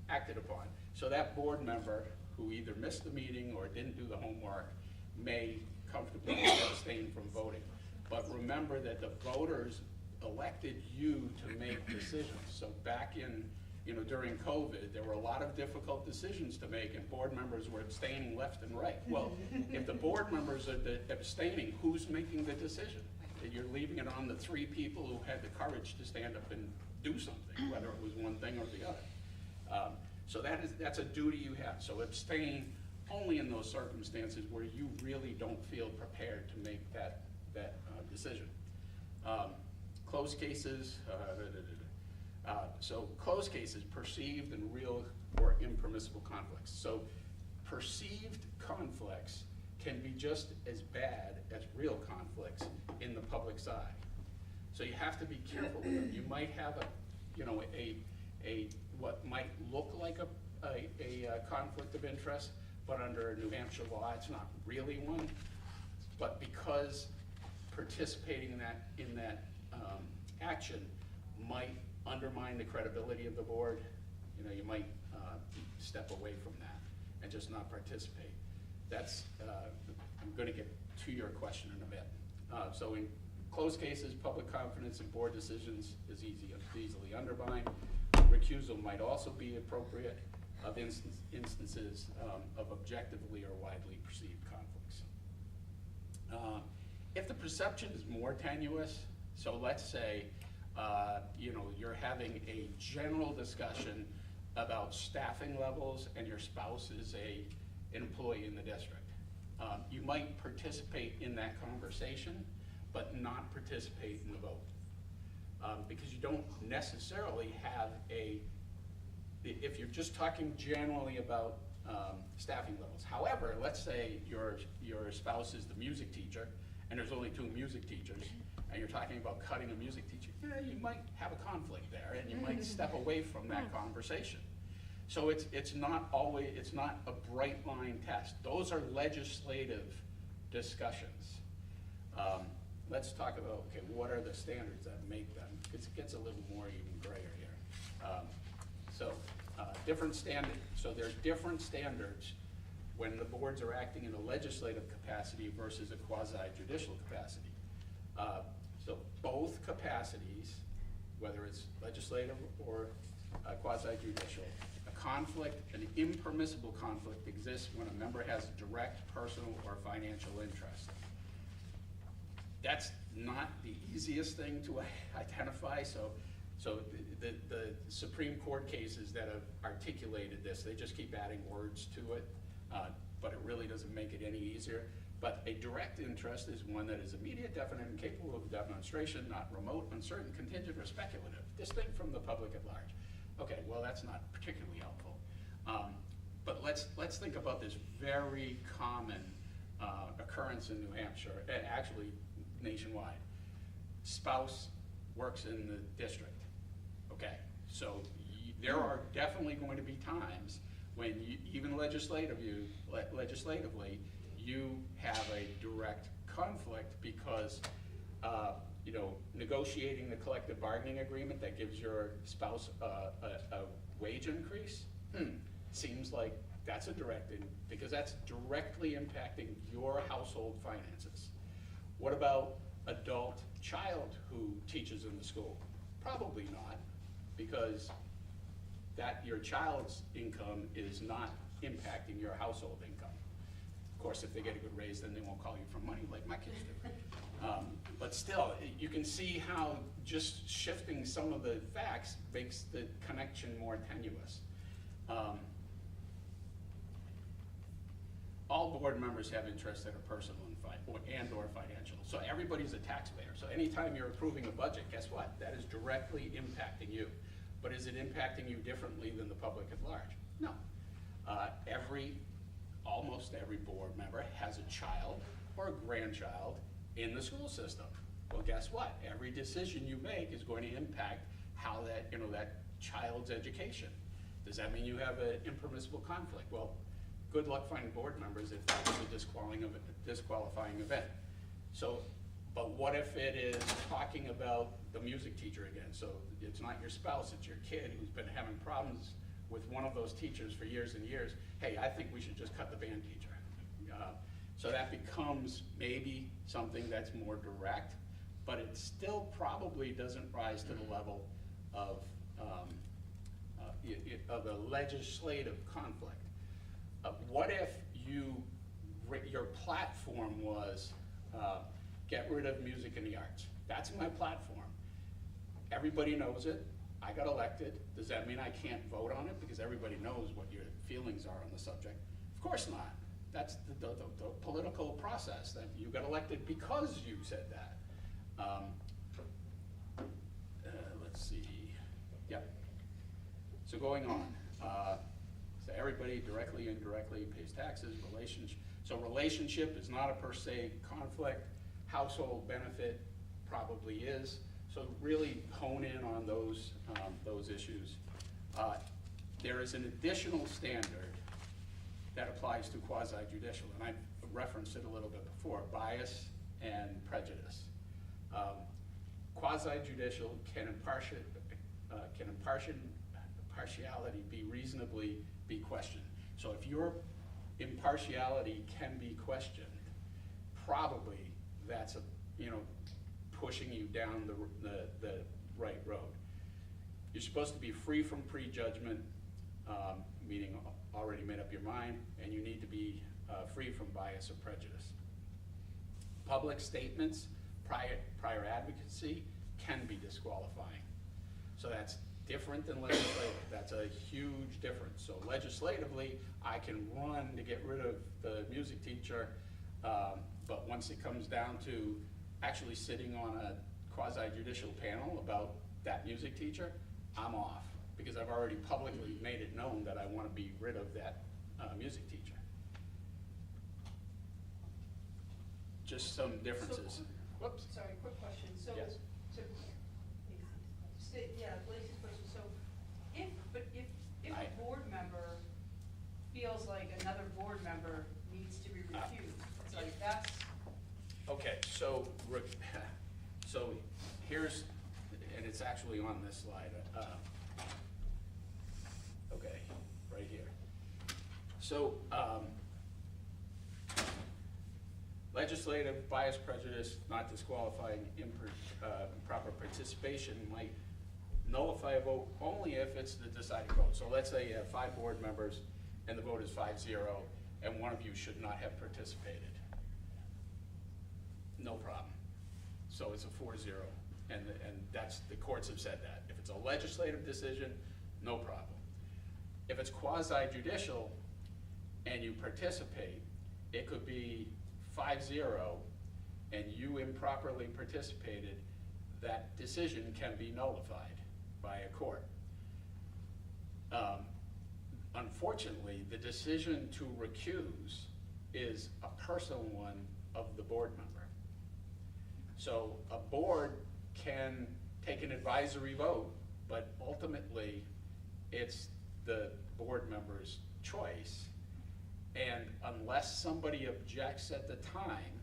acted upon. So that board member who either missed the meeting or didn't do the homework may comfortably abstain from voting. But remember that the voters elected you to make decisions. So back in, you know, during COVID, there were a lot of difficult decisions to make, and board members were abstaining left and right. Well, if the board members are abstaining, who's making the decision? You're leaving it on the 3 people who had the courage to stand up and do something, whether it was one thing or the other. So that's a duty you have. So abstain only in those circumstances where you really don't feel prepared to make that decision. Closed cases, so closed cases, perceived and real or impermissible conflicts. So perceived conflicts can be just as bad as real conflicts in the public's eye. So you have to be careful with them. You might have a what might look like a conflict of interest, but under New Hampshire law, it's not really one. But because participating in that action might undermine the credibility of the board, you know, you might step away from that and just not participate. That's, I'm going to get to your question in a bit. So in closed cases, public confidence in board decisions is easily undermined. Recusal might also be appropriate of instances of objectively or widely perceived conflicts. If the perception is more tenuous, so let's say you know, you're having a general discussion about staffing levels and your spouse is an employee in the district. You might participate in that conversation, but not participate in the vote. Because you don't necessarily have if you're just talking generally about staffing levels. However, let's say your spouse is the music teacher and there's only 2 music teachers, and you're talking about cutting a music teacher, yeah, you might have a conflict there, and you might step away from that conversation. So it's not a bright line test. Those are legislative discussions. Let's talk about, okay, what are the standards that make them? It gets a little more even grayer here. Different standards. So there's different standards when the boards are acting in a legislative capacity versus a quasi-judicial capacity. So both capacities, whether it's legislative or quasi-judicial, a conflict, an impermissible conflict exists when a member has direct personal or financial interest. That's not the easiest thing to identify. So the Supreme Court cases that have articulated this, they just keep adding words to it, but it really doesn't make it any easier. But a direct interest is one that is immediate, definite, and capable of demonstration, not remote, uncertain, contingent, or speculative, distinct from the public at large. Okay, well, that's not particularly helpful. But let's think about this very common occurrence in New Hampshire, and actually nationwide. Spouse works in the district. Okay, so there are definitely going to be times when even legislatively, you have a direct conflict because you know, negotiating the collective bargaining agreement that gives your spouse a wage increase seems like that's a because that's directly impacting your household finances. What about adult child who teaches in the school? Probably not, because your child's income is not impacting your household income. Of course, if they get a good raise, then they won't call you for money like my kids do. But still, you can see how just shifting some of the facts makes the connection more tenuous. all board members have interests that are personal and/or financial. So everybody's a taxpayer. So anytime you're approving a budget, guess what? That is directly impacting you. But is it impacting you differently than the public at large? No. Almost every board member has a child or a grandchild in the school system. Well, guess what? Every decision you make is going to impact how that child's education. Does that mean you have an impermissible conflict? Well, good luck finding board members if that's a disqualifying event. So, but what if it is talking about the music teacher again? So it's not your spouse, it's your kid who's been having problems with one of those teachers for years and years. Hey, I think we should just cut the band teacher. So that becomes maybe something that's more direct, but it still probably doesn't rise to the level of a legislative conflict. What if your platform was get rid of music and the arts? That's my platform. Everybody knows it. I got elected. Does that mean I can't vote on it because everybody knows what your feelings are on the subject? Of course not. That's the political process, that you got elected because you said that. Let's see. Yep. So going on. So everybody directly, indirectly pays taxes. So relationship is not a per se conflict. Household benefit probably is. So really hone in on those issues. There is an additional standard that applies to quasi-judicial, and I referenced it a little bit before, bias and prejudice. Quasi-judicial can impartiality be reasonably be questioned. So if your impartiality can be questioned, probably that's pushing you down the right road. You're supposed to be free from prejudgment, meaning already made up your mind, and you need to be free from bias or prejudice. Public statements, prior advocacy can be disqualifying. So that's different than legislative. That's a huge difference. So legislatively, I can run to get rid of the music teacher, but once it comes down to actually sitting on a quasi-judicial panel about that music teacher, I'm off, because I've already publicly made it known that I want to be rid of that music teacher. Just some differences. Whoops. Sorry, quick question. So, Yes. Lacey's question. So, if I- a board member feels like another board member needs to be recused, it's like that's. Okay, so here's, and it's actually on this slide. Okay, right here. So legislative bias, prejudice, not disqualifying improper participation might nullify a vote only if it's the deciding vote. So let's say you have 5 board members and the vote is 5-0, and one of you should not have participated. No problem. So it's a 4-0, and that's, the courts have said that. If it's a legislative decision, no problem. If it's quasi-judicial and you participate, it could be 5-0 and you improperly participated, that decision can be nullified by a court. Unfortunately, the decision to recuse is a personal one of the board member. So a board can take an advisory vote, but ultimately it's the board member's choice. And unless somebody objects at the time,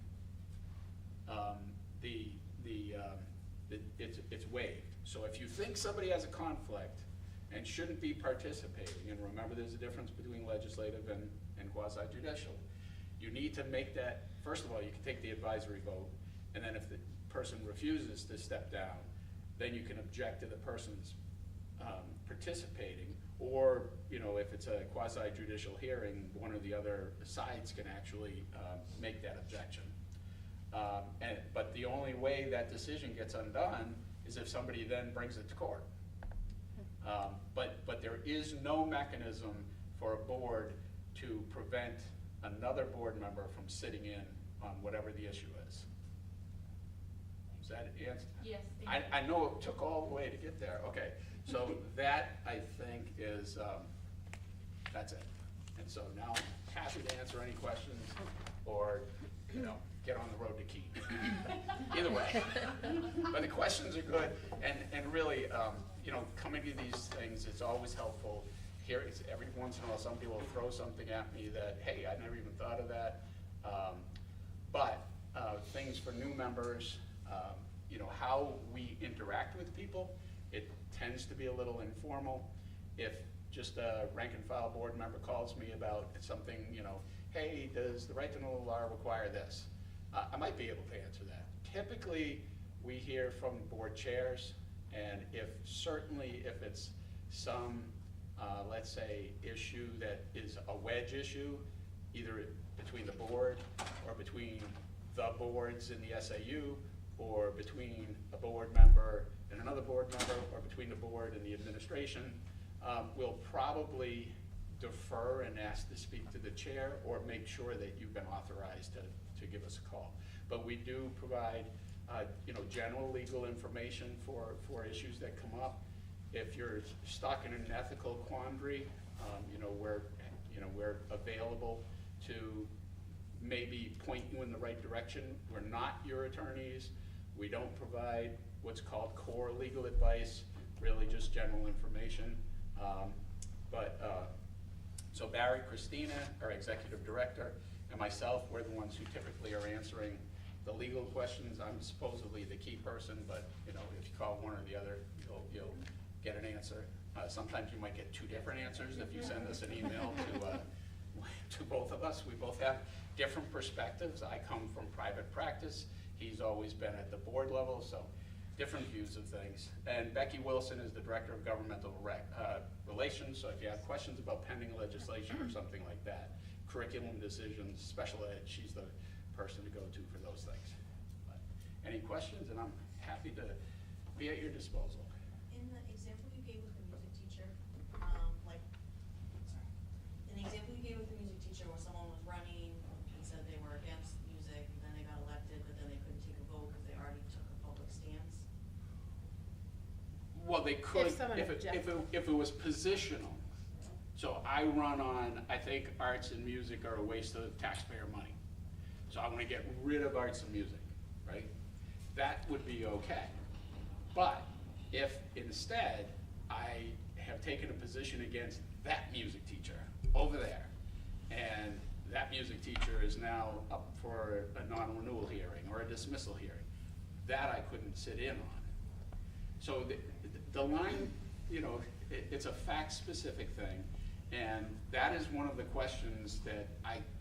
it's waived. So if you think somebody has a conflict and shouldn't be participating, and remember there's a difference between legislative and quasi-judicial, you need to make that, first of all, you can take the advisory vote, and then if the person refuses to step down, then you can object to the person's participating, or if it's a quasi-judicial hearing, one or the other sides can actually make that objection. But the only way that decision gets undone is if somebody then brings it to court. But there is no mechanism for a board to prevent another board member from sitting in on whatever the issue is. Does that answer? Yes, thank you. I know it took all the way to get there, okay. So that, I think, is, that's it. And so now I'm happy to answer any questions or, you know, get on the road to Keene. Either way. But the questions are good, and really, you know, coming to these things, it's always helpful. Here, it's every once in a while, somebody will throw something at me that, hey, I never even thought of that. But things for new members, you know, how we interact with people, it tends to be a little informal. If just a rank and file board member calls me about something, you know, hey, does the right to know law require this? I might be able to answer that. Typically, we hear from board chairs, and certainly if it's some, let's say, issue that is a wedge issue, either between the board or between the boards in the SAU, or between a board member and another board member, or between the board and the administration, we'll probably defer and ask to speak to the chair or make sure that you've been authorized to give us a call. But we do provide you know, general legal information for issues that come up. If you're stuck in an ethical quandary, you know, we're available to maybe point you in the right direction. We're not your attorneys. We don't provide what's called core legal advice, really just general information. So Barry, Christina, our executive director, and myself, we're the ones who typically are answering the legal questions. I'm supposedly the key person, but you know, if you call one or the other, you'll get an answer. Sometimes you might get two different answers if you send us an email to both of us. We both have different perspectives. I come from private practice. He's always been at the board level, so different views of things. And Becky Wilson is the Director of Governmental Relations, so if you have questions about pending legislation or something like that, curriculum decisions, special ed, she's the person to go to for those things. But any questions, and I'm happy to be at your disposal. In the example you gave with the music teacher, in the example you gave with the music teacher where someone was running and said they were against music, and then they got elected, but then they couldn't take a vote because they already took a public stance? Well, they could, If if it was positional. So I run on, I think arts and music are a waste of taxpayer money. So I want to get rid of arts and music, right? That would be okay. But if instead I have taken a position against that music teacher over there, and that music teacher is now up for a non-renewal hearing or a dismissal hearing, that I couldn't sit in on. So the line, you know, it's a fact-specific thing, and that is one of the questions that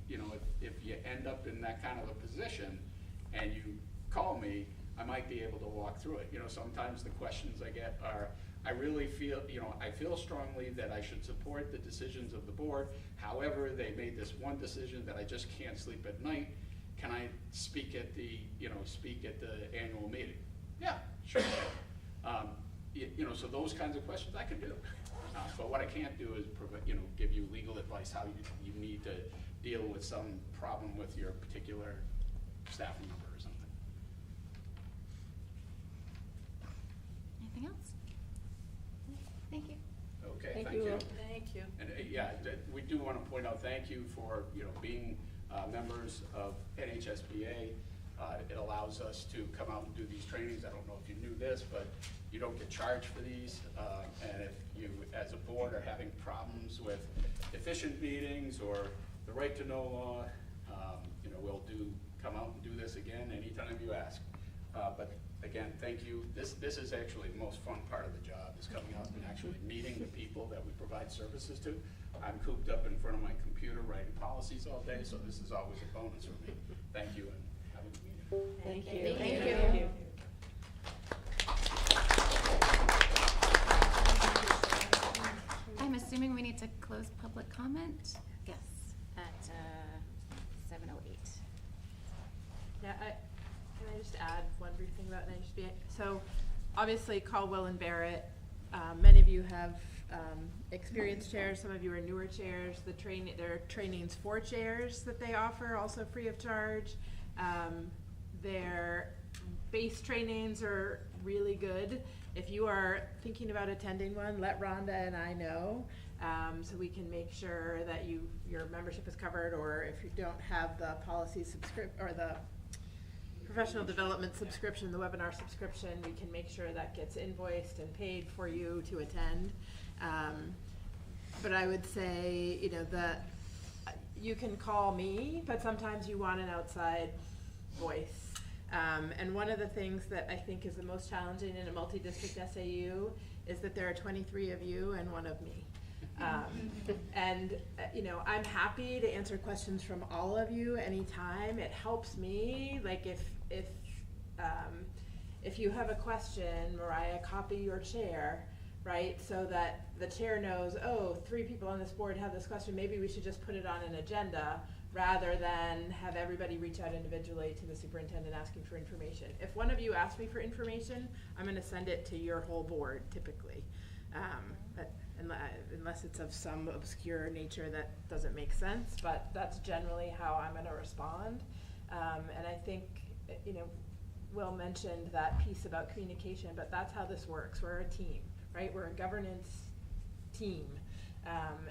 you know, if you end up in that kind of a position and you call me, I might be able to walk through it. You know, sometimes the questions I get are, I really feel, you know, I feel strongly that I should support the decisions of the board. However, they made this one decision that I just can't sleep at night. Can I speak at the, you know, annual meeting? Yeah, sure. You know, so those kinds of questions I can do. But what I can't do is, you know, give you legal advice how you need to deal with some problem with your particular staff member or something. Anything else? Thank you. Okay, thank you. Thank you. And yeah, we do want to point out thank you for, you know, being members of NHSBA. It allows us to come out and do these trainings. I don't know if you knew this, but you don't get charged for these. And if you, as a board, are having problems with efficient meetings or the right to know law, you know, we'll come out and do this again anytime you ask. But again, thank you. This is actually the most fun part of the job, is coming out and actually meeting the people that we provide services to. I'm cooped up in front of my computer writing policies all day, so this is always a bonus for me. Thank you, and have a good meeting. Thank you. Thank you. I'm assuming we need to close public comment? Yes, at 7:08. Yeah, can I just add one brief thing about NHSBA? So obviously Caldwell and Barrett, many of you have experienced chairs, some of you are newer chairs. There are trainings for chairs that they offer, also free of charge. Their base trainings are really good. If you are thinking about attending one, let Rhonda and I know, so we can make sure that your membership is covered, or if you don't have the policy or the professional development subscription, the webinar subscription, we can make sure that gets invoiced and paid for you to attend. But I would say, that you can call me, but sometimes you want an outside voice. And one of the things that I think is the most challenging in a multi-district SAU is that there are 23 of you and one of me. And I'm happy to answer questions from all of you anytime. It helps me, like if you have a question, Mariah, copy your chair, right? So that the chair knows, oh, 3 people on this board have this question, maybe we should just put it on an agenda rather than have everybody reach out individually to the superintendent asking for information. If one of you asks me for information, I'm gonna send it to your whole board typically. But unless it's of some obscure nature that doesn't make sense, but that's generally how I'm gonna respond. And I think, Will mentioned that piece about communication, but that's how this works. We're a team, right? We're a governance team.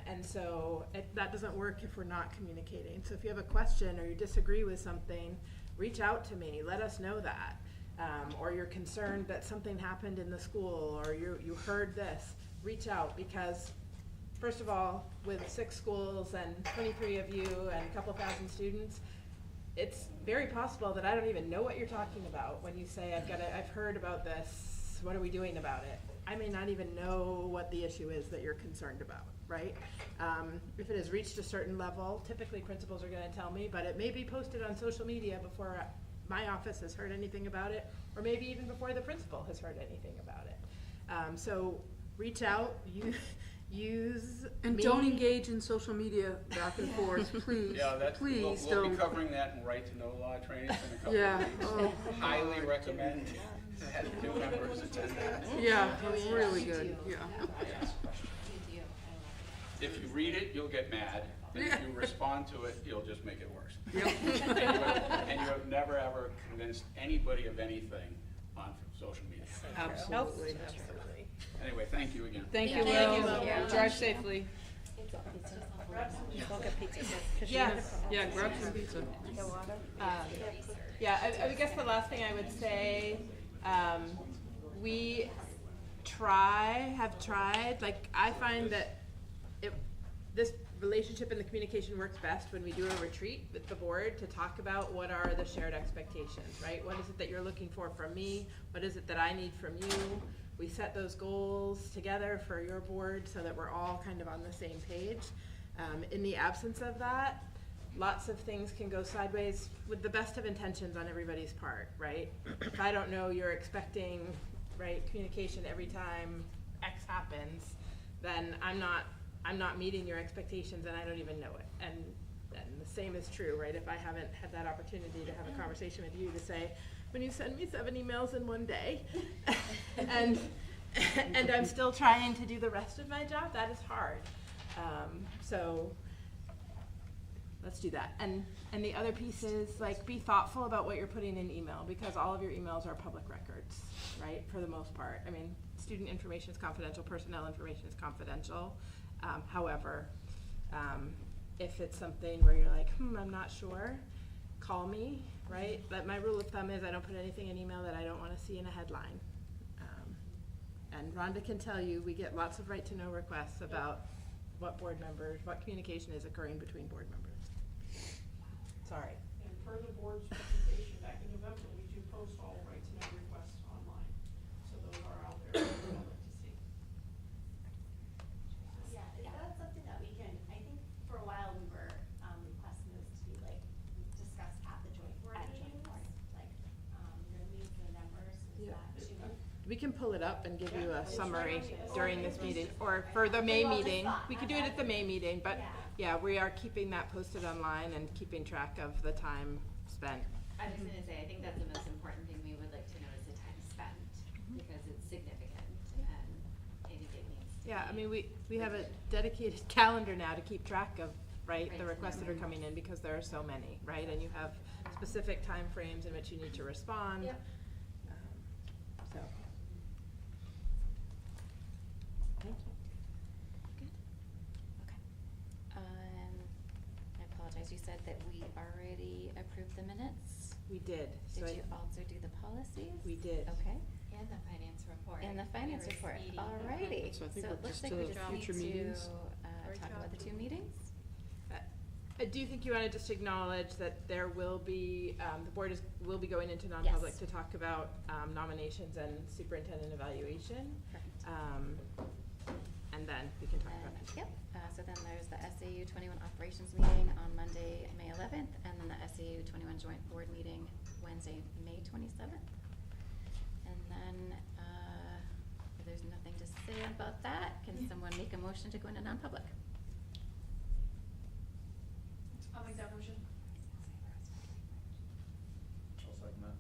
And so that doesn't work if we're not communicating. So if you have a question or you disagree with something, reach out to me, let us know that. Or you're concerned that something happened in the school, or you heard this, reach out, because first of all, with 6 schools and 23 of you and a couple thousand students, it's very possible that I don't even know what you're talking about when you say, I've heard about this, what are we doing about it? I may not even know what the issue is that you're concerned about, right? If it has reached a certain level, typically principals are gonna tell me, but it may be posted on social media before my office has heard anything about it, or maybe even before the principal has heard anything about it. So reach out, use And me. don't engage in social media back and forth, please. Yeah, Please we'll be don't. covering that in right to know law trainings in a couple Yeah. of weeks. Highly recommend that new members attend that. Yeah, really good, yeah. If you read it, you'll get mad, and if you respond to it, you'll just make it worse. Yep. And you have never ever convinced anybody of anything on social media. Absolutely. Anyway, thank you again. Thank you, Thank Will. you. Drive safely. Yes. Yeah, grab some pizza. Yeah, I guess the last thing I would say, we have tried, like, I find that this relationship and the communication works best when we do a retreat with the board to talk about what are the shared expectations, right? What is it that you're looking for from me? What is it that I need from you? We set those goals together for your board so that we're all kind of on the same page. In the absence of that, lots of things can go sideways with the best of intentions on everybody's part, right? If I don't know you're expecting, right, communication every time X happens, then I'm not meeting your expectations and I don't even know it. And the same is true, right? If I haven't had that opportunity to have a conversation with you to say, when you send me 7 emails in one day, and I'm still trying to do the rest of my job, that is hard. So let's do that. And the other piece is, like, be thoughtful about what you're putting in email, because all of your emails are public records, right, for the most part. I mean, student information is confidential, personnel information is confidential. However, if it's something where you're like, I'm not sure, call me, right? But my rule of thumb is I don't put anything in email that I don't want to see in a headline. And Rhonda can tell you, we get lots of right-to-know requests about what communication is occurring between board members. Sorry. And per the board's presentation back in November, we do post all right-to-know requests online. So those are out there for the public to see. Yeah, is that something that we can, I think for a while we were requesting those to be like discussed at the joint board meetings, like your leads and members, is that too? We can pull it up and give you a summary during this meeting, or for the May meeting. We could do it at the May meeting, but yeah, we are keeping that posted online and keeping track of the time spent. I was gonna say, I think that's the most important thing we would like to know is the time spent, because it's significant and it needs to Yeah, I mean, we have a dedicated calendar now to keep track of, right, the requests that are coming in, because there are so many, right? And you have specific timeframes in which you need to respond. Yep. So. Thank you. Good. Okay. I apologize, you said that we already approved the minutes. We did. So Did you also do the policies? We did. Okay. And the finance report. And the finance We were report, speeding. alrighty. So I think So we're it looks just like to we just need future to, meetings. talk about the two meetings. I do think you want to just acknowledge that there will be, the board will be going into non-public Yes. to talk about nominations and superintendent evaluation. Perfect. And then we can talk about And, that. yep, so then there's the SAU21 operations meeting on Monday, May 11th, and then the SAU21 joint board meeting Wednesday, May 27th. And then, if there's nothing to say about that, can someone make a motion to go into non-public? I'll make that motion. I'll second that.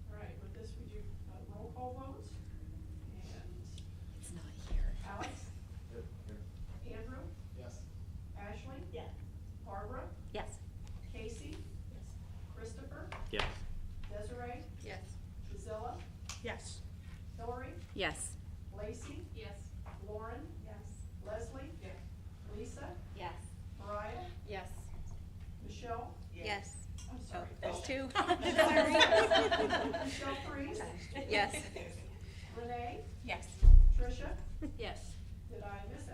All right, with this, we do a roll call vote, and It's not here. Alex? Andrew? Yes. Ashley? Yes. Barbara? Yes. Casey? Christopher? Yes. Desiree? Yes. Priscilla? Yes. Hillary? Yes. Lacey? Yes. Lauren? Yes. Leslie? Yes. Lisa? Yes. Mariah? Yes. Michelle? Yes. I'm sorry. There's two. Michelle Freeze? Yes. Renee? Yes. Tricia? Yes. Did I miss